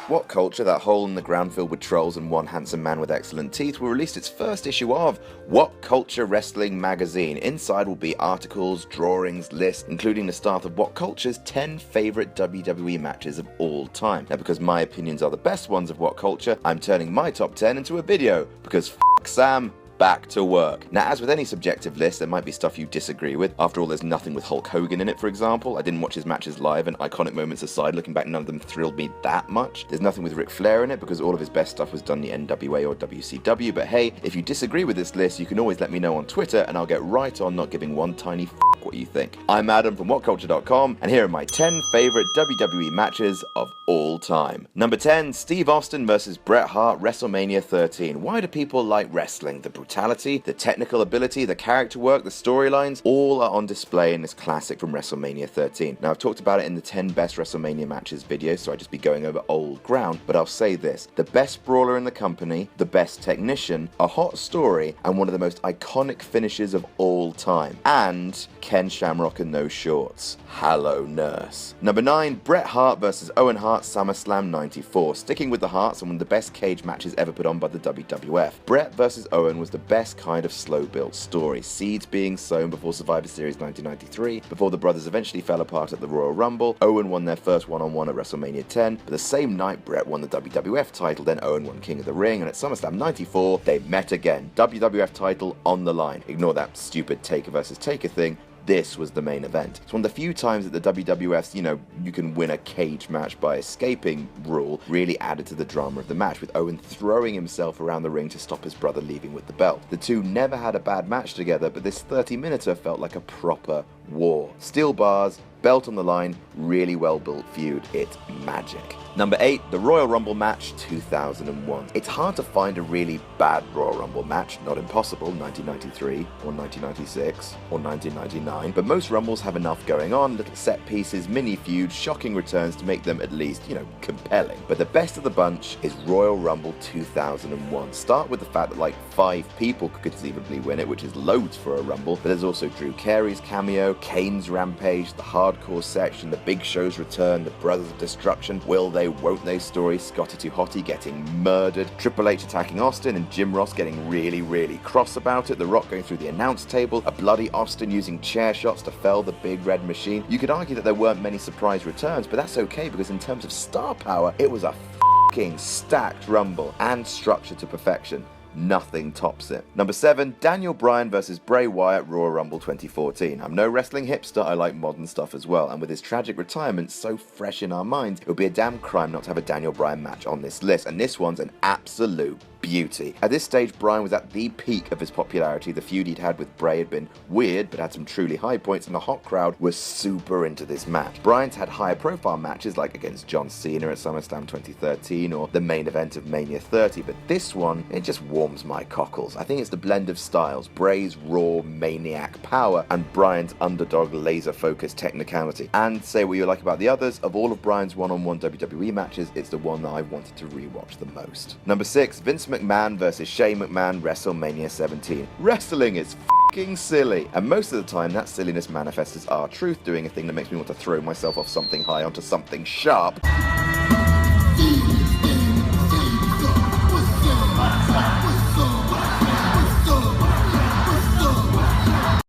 WhatCulture, that hole in the ground filled with trolls and one handsome man with excellent teeth, will release its first issue of WhatCulture Wrestling magazine. Inside will be articles, drawings, lists, including the start of WhatCulture's 10 favourite WWE matches of all time. Now, because my opinions are the best ones of WhatCulture, I'm turning my top 10 into a video, because f*** Sam, back to work. Now, as with any subjective list, there might be stuff you disagree with. After all, there's nothing with Hulk Hogan in it, for example. I didn't watch his matches live, and iconic moments aside, looking back, none of them thrilled me that much. There's nothing with Ric Flair in it, because all of his best stuff was done in the NWA or WCW, but hey, if you disagree with this list, you can always let me know on Twitter, and I'll get right on not giving one tiny f*** what you think. I'm Adam from WhatCulture.com, and here are my 10 favourite WWE matches of all time. Number 10, Steve Austin vs. Bret Hart, WrestleMania 13. Why do people like wrestling? The brutality, the technical ability, the character work, the storylines, all are on display in this classic from WrestleMania 13. Now, I've talked about it in the 10 best WrestleMania matches video, so I'd just be going over old ground, but I'll say this: the best brawler in the company, the best technician, a hot story, and one of the most iconic finishes of all time. And Ken Shamrock and no shorts. Hello, nurse. Number 9, Bret Hart vs. Owen Hart, SummerSlam 94. Sticking with the Harts and one of the best cage matches ever put on by the WWF. Bret vs. Owen was the best kind of slow-built story. Seeds being sown before Survivor Series 1993, before the brothers eventually fell apart at the Royal Rumble. Owen won their first one-on-one at WrestleMania 10, but the same night Bret won the WWF title, then Owen won King of the Ring, and at SummerSlam 94, they met again. WWF title on the line. Ignore that stupid Taker versus Taker thing. This was the main event. It's one of the few times that the WWF's, you can win a cage match by escaping rule really added to the drama of the match, with Owen throwing himself around the ring to stop his brother leaving with the belt. The two never had a bad match together, but this 30-minuter felt like a proper war. Steel bars, belt on the line, really well-built feud. It's magic. Number 8, the Royal Rumble match 2001. It's hard to find a really bad Royal Rumble match, not impossible, 1993 or 1996 or 1999, but most Rumbles have enough going on, little set pieces, mini feuds, shocking returns to make them at least, compelling. But the best of the bunch is Royal Rumble 2001. Start with the fact that like 5 people could conceivably win it, which is loads for a Rumble, but there's also Drew Carey's cameo, Kane's rampage, the hardcore section, the Big Show's return, the Brothers of Destruction, will they, won't they story, Scotty 2 Hotty getting murdered, Triple H attacking Austin and Jim Ross getting really cross about it, The Rock going through the announce table, a bloody Austin using chair shots to fell the Big Red Machine. You could argue that there weren't many surprise returns, but that's okay, because in terms of star power, it was a f***ing stacked Rumble and structured to perfection. Nothing tops it. Number 7, Daniel Bryan vs. Bray Wyatt, Royal Rumble 2014. I'm no wrestling hipster, I like modern stuff as well, and with his tragic retirement so fresh in our minds, it would be a damn crime not to have a Daniel Bryan match on this list, and this one's an absolute beauty. At this stage, Bryan was at the peak of his popularity. The feud he'd had with Bray had been weird, but had some truly high points, and the hot crowd was super into this match. Bryan's had higher profile matches, like against John Cena at SummerSlam 2013, or the main event of Mania 30, but this one, it just warms my cockles. I think it's the blend of styles, Bray's raw maniac power, and Bryan's underdog laser-focused technicality. And say what you like about the others, of all of Bryan's one-on-one WWE matches, it's the one that I wanted to rewatch the most. Number 6, Vince McMahon vs. Shane McMahon, WrestleMania 17. Wrestling is f***ing silly, and most of the time that silliness manifests as R-Truth doing a thing that makes me want to throw myself off something high onto something sharp.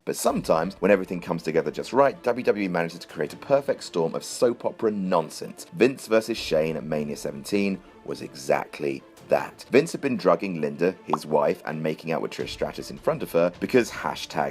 But sometimes, when everything comes together just right, WWE manages to create a perfect storm of soap opera nonsense. Vince vs. Shane at Mania 17 was exactly that. Vince had been drugging Linda, his wife, and making out with Trish Stratus in front of her because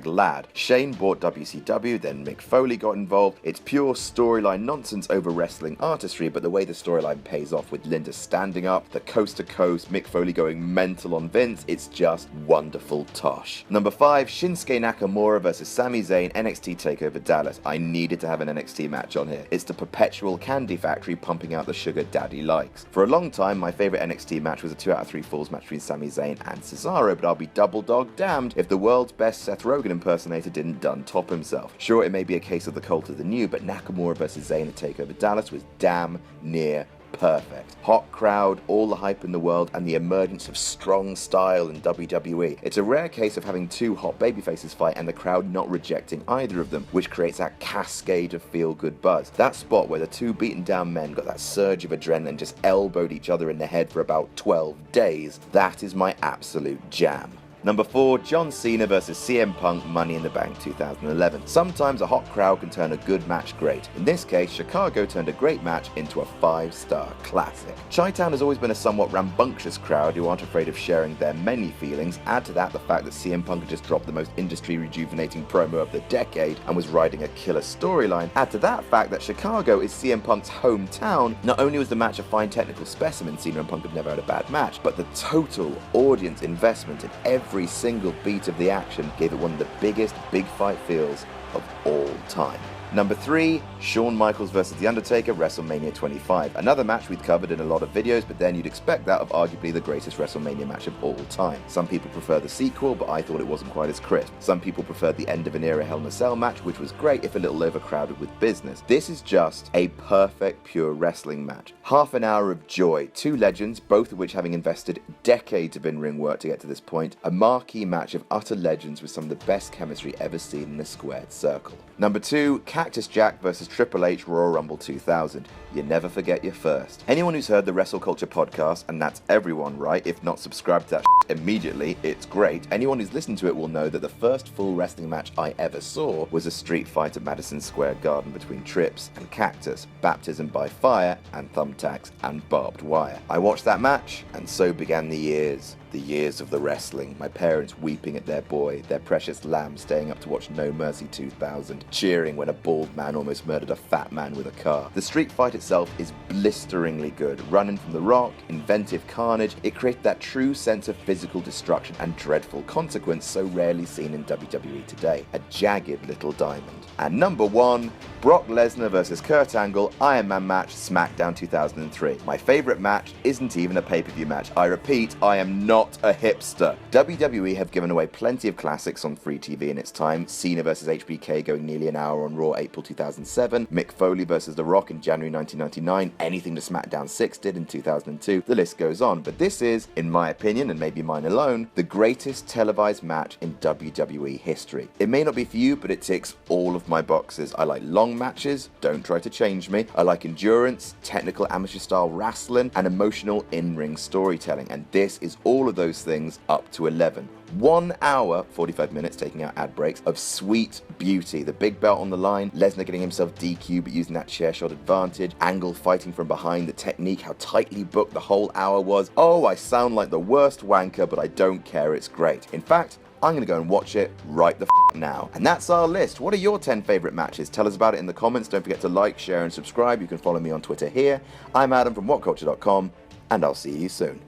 #lad. Shane bought WCW, then Mick Foley got involved. It's pure storyline nonsense over wrestling artistry, but the way the storyline pays off with Linda standing up, the coast to coast, Mick Foley going mental on Vince, it's just wonderful tosh. Number 5, Shinsuke Nakamura vs. Sami Zayn, NXT TakeOver Dallas. I needed to have an NXT match on here. It's the perpetual candy factory pumping out the sugar daddy likes. For a long time, my favorite NXT match was a 2 out of 3 falls match between Sami Zayn and Cesaro, but I'll be double dog damned if the world's best Seth Rogen impersonator didn't done top himself. Sure, it may be a case of the cult of the new, but Nakamura vs. Zayn at TakeOver Dallas was damn near perfect. Hot crowd, all the hype in the world, and the emergence of strong style in WWE. It's a rare case of having two hot babyfaces fight and the crowd not rejecting either of them, which creates that cascade of feel-good buzz. That spot where the two beaten down men got that surge of adrenaline and just elbowed each other in the head for about 12 days, that is my absolute jam. Number 4, John Cena vs CM Punk Money in the Bank 2011. Sometimes a hot crowd can turn a good match great. In this case, Chicago turned a great match into a 5-star classic. Chi-Town has always been a somewhat rambunctious crowd who aren't afraid of sharing their many feelings. Add to that the fact that CM Punk had just dropped the most industry rejuvenating promo of the decade and was riding a killer storyline. Add to that fact that Chicago is CM Punk's hometown. Not only was the match a fine technical specimen, Cena and Punk have never had a bad match, but the total audience investment in every single beat of the action gave it one of the biggest big fight feels of all time. Number 3, Shawn Michaels vs. The Undertaker, WrestleMania 25. Another match we'd covered in a lot of videos, but then you'd expect that of arguably the greatest WrestleMania match of all time. Some people prefer the sequel, but I thought it wasn't quite as crisp. Some people preferred the end of an era Hell in a Cell match, which was great if a little overcrowded with business. This is just a perfect pure wrestling match. Half an hour of joy, two legends, both of which having invested decades of in-ring work to get to this point. A marquee match of utter legends with some of the best chemistry ever seen in a squared circle. Number 2, Cactus Jack vs. Triple H Royal Rumble 2000. You never forget your first. Anyone who's heard the WrestleCulture podcast, and that's everyone, right? If not, subscribe to that immediately, it's great. Anyone who's listened to it will know that the first full wrestling match I ever saw was a street fight at Madison Square Garden between Trips and Cactus, baptism by fire and thumbtacks and barbed wire. I watched that match, and so began the years of the wrestling. My parents weeping at their boy, their precious lamb staying up to watch No Mercy 2000, cheering when a bald man almost murdered a fat man with a car. The street fight itself is blisteringly good. Running from the Rock, inventive carnage, it created that true sense of physical destruction and dreadful consequence so rarely seen in WWE today. A jagged little diamond. And number 1, Brock Lesnar vs. Kurt Angle Iron Man match, SmackDown 2003. My favorite match isn't even a pay-per-view match. I repeat, I am not a hipster. WWE have given away plenty of classics on free TV in its time. Cena vs. HBK going nearly an hour on Raw April 2007. Mick Foley vs. The Rock in January 1999. Anything to SmackDown 6 did in 2002. The list goes on. But this is, in my opinion, and maybe mine alone, the greatest televised match in WWE history. It may not be for you, but it ticks all of my boxes. I like long matches, don't try to change me. I like endurance, technical amateur style wrestling, and emotional in-ring storytelling. And this is all of those things up to 11. 1 hour, 45 minutes, taking out ad breaks, of sweet beauty. The big belt on the line, Lesnar getting himself DQ but using that chair shot advantage, Angle fighting from behind, the technique, how tightly booked the whole hour was. Oh, I sound like the worst wanker, but I don't care, it's great. In fact, I'm going to go and watch it right the now. And that's our list. What are your 10 favorite matches? Tell us about it in the comments. Don't forget to like, share, and subscribe. You can follow me on Twitter here. I'm Adam from WhatCulture.com, and I'll see you soon.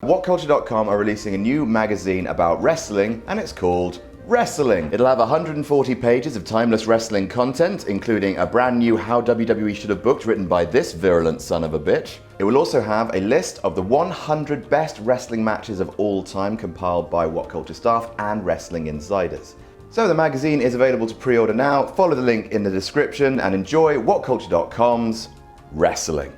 WhatCulture.com are releasing a new magazine about wrestling, and it's called Wrestling. It'll have 140 pages of timeless wrestling content, including a brand new How WWE Should Have Booked written by this virulent son of a bitch. It will also have a list of the 100 best wrestling matches of all time compiled by WhatCulture staff and wrestling insiders. So the magazine is available to pre-order now. Follow the link in the description and enjoy WhatCulture.com's Wrestling.